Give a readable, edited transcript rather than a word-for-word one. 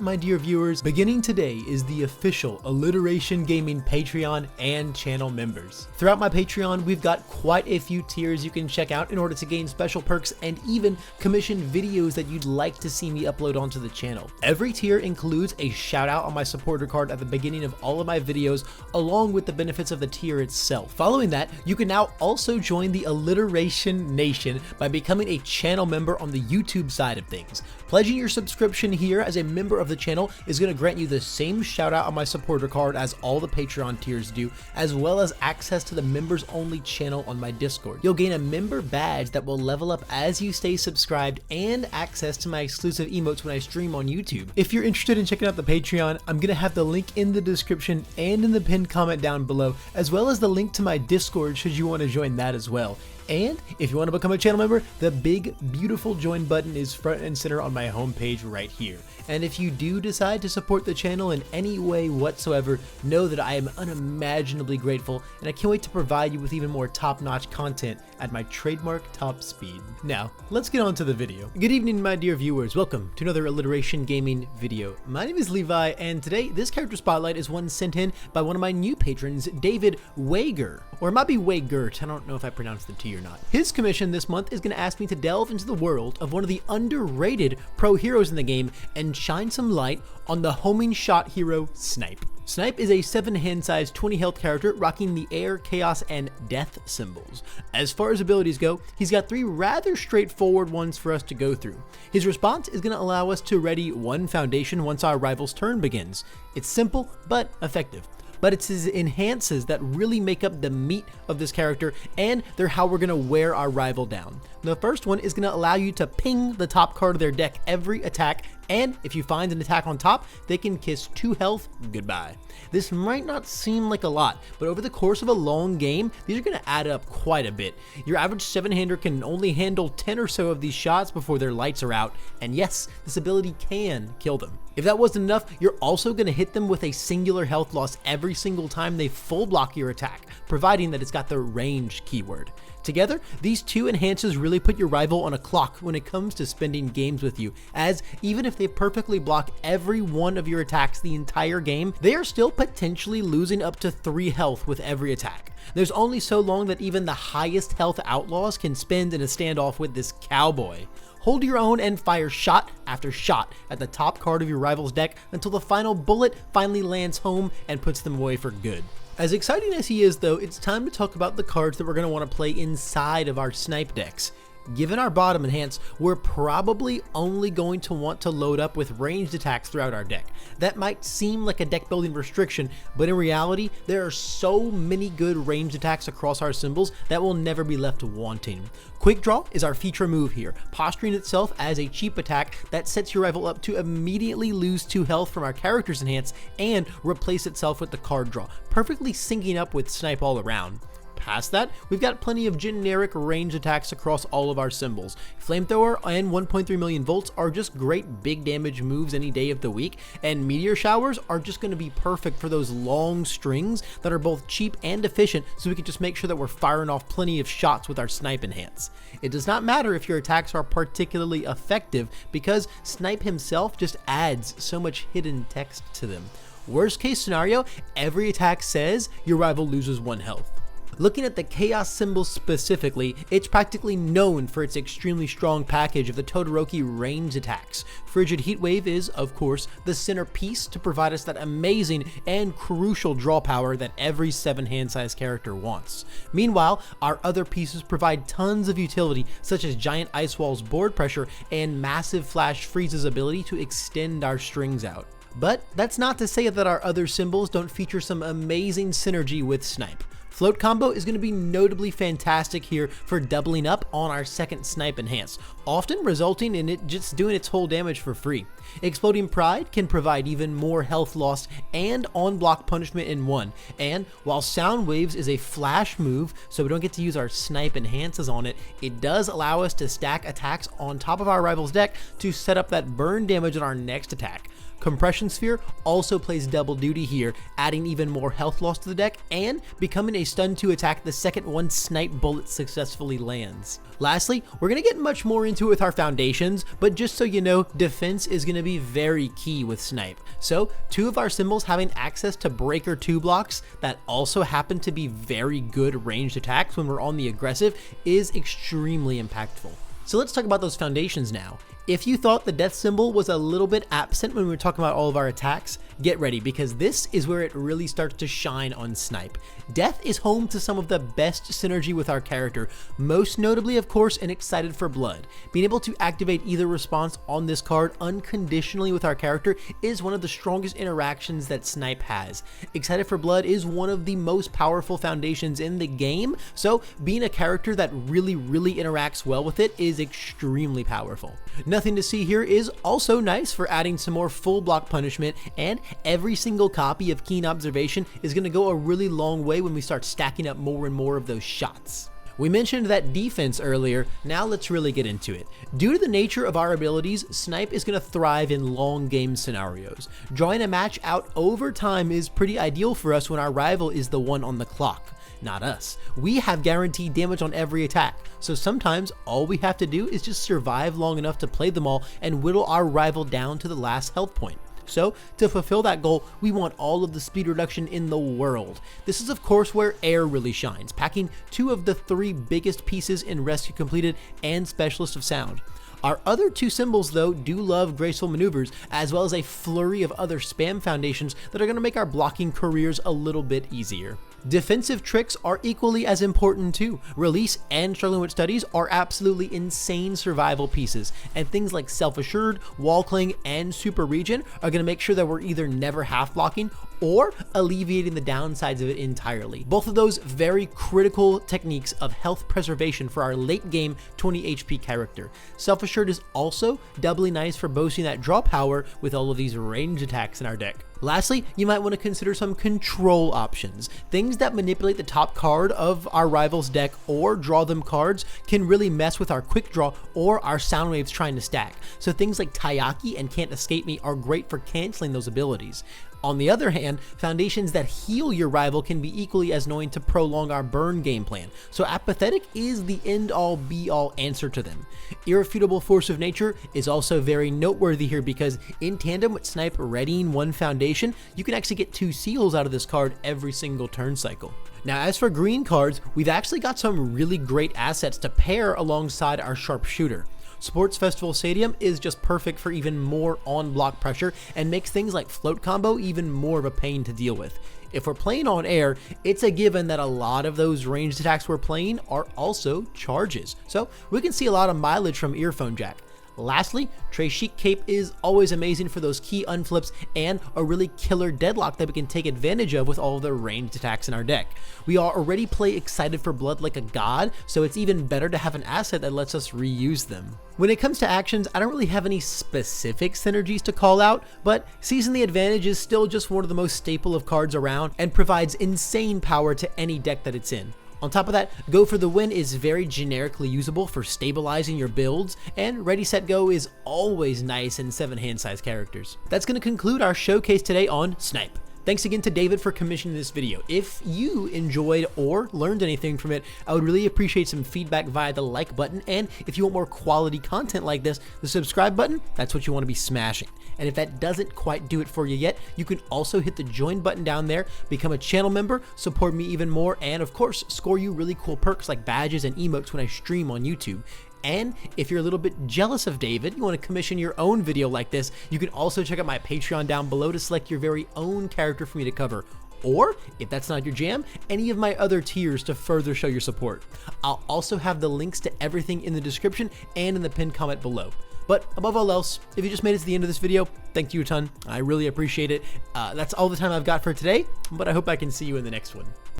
My dear viewers, beginning today is the official Alliteration Gaming Patreon and channel members. Throughout my Patreon, we've got quite a few tiers you can check out in order to gain special perks and even commission videos that you'd like to see me upload onto the channel. Every tier includes a shout out on my supporter card at the beginning of all of my videos, along with the benefits of the tier itself. Following that, you can now also join the Alliteration Nation by becoming a channel member on the YouTube side of things. Pledging your subscription here as a member of the channel is going to grant you the same shout out on my supporter card as all the Patreon tiers do, as well as access to the members only channel on my Discord. You'll gain a member badge that will level up as you stay subscribed and access to my exclusive emotes when I stream on YouTube. If you're interested in checking out the Patreon, I'm going to have the link in the description and in the pinned comment down below, as well as the link to my Discord should you want to join that as well. And if you want to become a channel member, the big, beautiful join button is front and center on my homepage right here. And if you do decide to support the channel in any way whatsoever, know that I am unimaginably grateful, and I can't wait to provide you with even more top-notch content at my trademark top speed. Now, let's get on to the video. Good evening, my dear viewers. Welcome to another Alliteration Gaming video. My name is Levi, and today this character spotlight is one sent in by one of my new patrons, David Weigert. Or it might be Weigert, I don't know if I pronounced the T or not. His commission this month is going to ask me to delve into the world of one of the underrated pro heroes in the game and shine some light on the homing shot hero Snipe. Snipe is a 7 hand size 20 health character rocking the air, chaos, and death symbols. As far as abilities go, he's got 3 rather straightforward ones for us to go through. His response is going to allow us to ready 1 foundation once our rival's turn begins. It's simple but effective. But it's his enhances that really make up the meat of this character, and they're how we're going to wear our rival down. The first one is going to allow you to ping the top card of their deck every attack, and if you find an attack on top, they can kiss 2 health goodbye. This might not seem like a lot, but over the course of a long game, these are going to add up quite a bit. Your average 7-hander can only handle 10 or so of these shots before their lights are out, and yes, this ability can kill them. If that wasn't enough, you're also going to hit them with a singular health loss every single time they full block your attack, providing that it's got the range keyword. Together, these 2 enhances really put your rival on a clock when it comes to spending games with you, as even if they perfectly block every one of your attacks the entire game, they are still potentially losing up to 3 health with every attack. There's only so long that even the highest health outlaws can spend in a standoff with this cowboy. Hold your own and fire shot after shot at the top card of your rival's deck until the final bullet finally lands home and puts them away for good. As exciting as he is though, it's time to talk about the cards that we're going to want to play inside of our Snipe decks. Given our bottom enhance, we're probably only going to want to load up with ranged attacks throughout our deck. That might seem like a deck building restriction, but in reality, there are so many good ranged attacks across our symbols that will never be left wanting. Quick Draw is our feature move here, posturing itself as a cheap attack that sets your rival up to immediately lose 2 health from our character's enhance and replace itself with the card draw, perfectly syncing up with Snipe all around. Past that, we've got plenty of generic range attacks across all of our symbols. Flamethrower and 1.3 million volts are just great big damage moves any day of the week, and meteor showers are just going to be perfect for those long strings that are both cheap and efficient, so we can just make sure that we're firing off plenty of shots with our Snipe enhance. It does not matter if your attacks are particularly effective, because Snipe himself just adds so much hidden text to them. Worst case scenario, every attack says your rival loses 1 health. Looking at the Chaos symbol specifically, it's practically known for its extremely strong package of the Todoroki range attacks. Frigid Heatwave is, of course, the centerpiece to provide us that amazing and crucial draw power that every 7 hand size character wants. Meanwhile, our other pieces provide tons of utility, such as Giant Ice Wall's board pressure and Massive Flash Freeze's ability to extend our strings out. But that's not to say that our other symbols don't feature some amazing synergy with Snipe. Float combo is going to be notably fantastic here for doubling up on our second Snipe enhance, often resulting in it just doing its whole damage for free. Exploding Pride can provide even more health loss and on-block punishment in one, and while Sound Waves is a flash move, so we don't get to use our Snipe enhances on it, it does allow us to stack attacks on top of our rival's deck to set up that burn damage on our next attack. Compression Sphere also plays double duty here, adding even more health loss to the deck and becoming a stun 2 attack the second one Snipe bullet successfully lands. Lastly, we're going to get much more into it with our foundations, but just so you know, defense is going to be very key with Snipe. So 2 of our symbols having access to breaker 2 blocks that also happen to be very good ranged attacks when we're on the aggressive is extremely impactful. So let's talk about those foundations now. If you thought the death symbol was a little bit absent when we were talking about all of our attacks, get ready because this is where it really starts to shine on Snipe. Death is home to some of the best synergy with our character, most notably of course in Excited for Blood. Being able to activate either response on this card unconditionally with our character is one of the strongest interactions that Snipe has. Excited for Blood is one of the most powerful foundations in the game, so being a character that really interacts well with it is extremely powerful. Nothing to see here is also nice for adding some more full block punishment, and every single copy of Keen Observation is going to go a really long way when we start stacking up more and more of those shots. We mentioned that defense earlier, now let's really get into it. Due to the nature of our abilities, Snipe is going to thrive in long game scenarios. Drawing a match out over time is pretty ideal for us when our rival is the one on the clock. Not us. We have guaranteed damage on every attack, so sometimes all we have to do is just survive long enough to play them all and whittle our rival down to the last health point. So to fulfill that goal, we want all of the speed reduction in the world. This is of course where air really shines, packing 2 of the 3 biggest pieces in Rescue Completed and Specialist of Sound. Our other 2 symbols though do love graceful maneuvers, as well as a flurry of other spam foundations that are going to make our blocking careers a little bit easier. Defensive tricks are equally as important too. Release and Struggling with Studies are absolutely insane survival pieces, and things like Self-Assured, Wall Cling, and Super Regen are going to make sure that we're either never half blocking or alleviating the downsides of it entirely. Both of those very critical techniques of health preservation for our late game 20 HP character. Self-Assured is also doubly nice for boasting that draw power with all of these ranged attacks in our deck. Lastly, you might want to consider some control options. Things that manipulate the top card of our rival's deck or draw them cards can really mess with our quick draw or our sound waves trying to stack. So things like Taiyaki and Can't Escape Me are great for canceling those abilities. On the other hand, foundations that heal your rival can be equally as annoying to prolong our burn game plan, so Apathetic is the end-all be-all answer to them. Irrefutable Force of Nature is also very noteworthy here because in tandem with Snipe readying 1 foundation, you can actually get 2 seals out of this card every single turn cycle. Now as for green cards, we've actually got some really great assets to pair alongside our Sharpshooter. Sports Festival Stadium is just perfect for even more on-block pressure and makes things like float combo even more of a pain to deal with. If we're playing on air, it's a given that a lot of those ranged attacks we're playing are also charges, so we can see a lot of mileage from Earphone Jack. Lastly, Trey Chic Cape is always amazing for those key unflips and a really killer deadlock that we can take advantage of with all of the ranged attacks in our deck. We already play Excited for Blood like a god, so it's even better to have an asset that lets us reuse them. When it comes to actions, I don't really have any specific synergies to call out, but Season the Advantage is still just one of the most staple of cards around and provides insane power to any deck that it's in. On top of that, Go for the Win is very generically usable for stabilizing your builds, and Ready Set Go is always nice in 7 hand size characters. That's going to conclude our showcase today on Snipe. Thanks again to David for commissioning this video. If you enjoyed or learned anything from it, I would really appreciate some feedback via the like button, and if you want more quality content like this, the subscribe button, that's what you want to be smashing. And if that doesn't quite do it for you yet, you can also hit the join button down there, become a channel member, support me even more, and of course, score you really cool perks like badges and emotes when I stream on YouTube. And if you're a little bit jealous of David, you want to commission your own video like this, you can also check out my Patreon down below to select your very own character for me to cover. Or, if that's not your jam, any of my other tiers to further show your support. I'll also have the links to everything in the description and in the pinned comment below. But above all else, if you just made it to the end of this video, thank you a ton. I really appreciate it. That's all the time I've got for today, but I hope I can see you in the next one.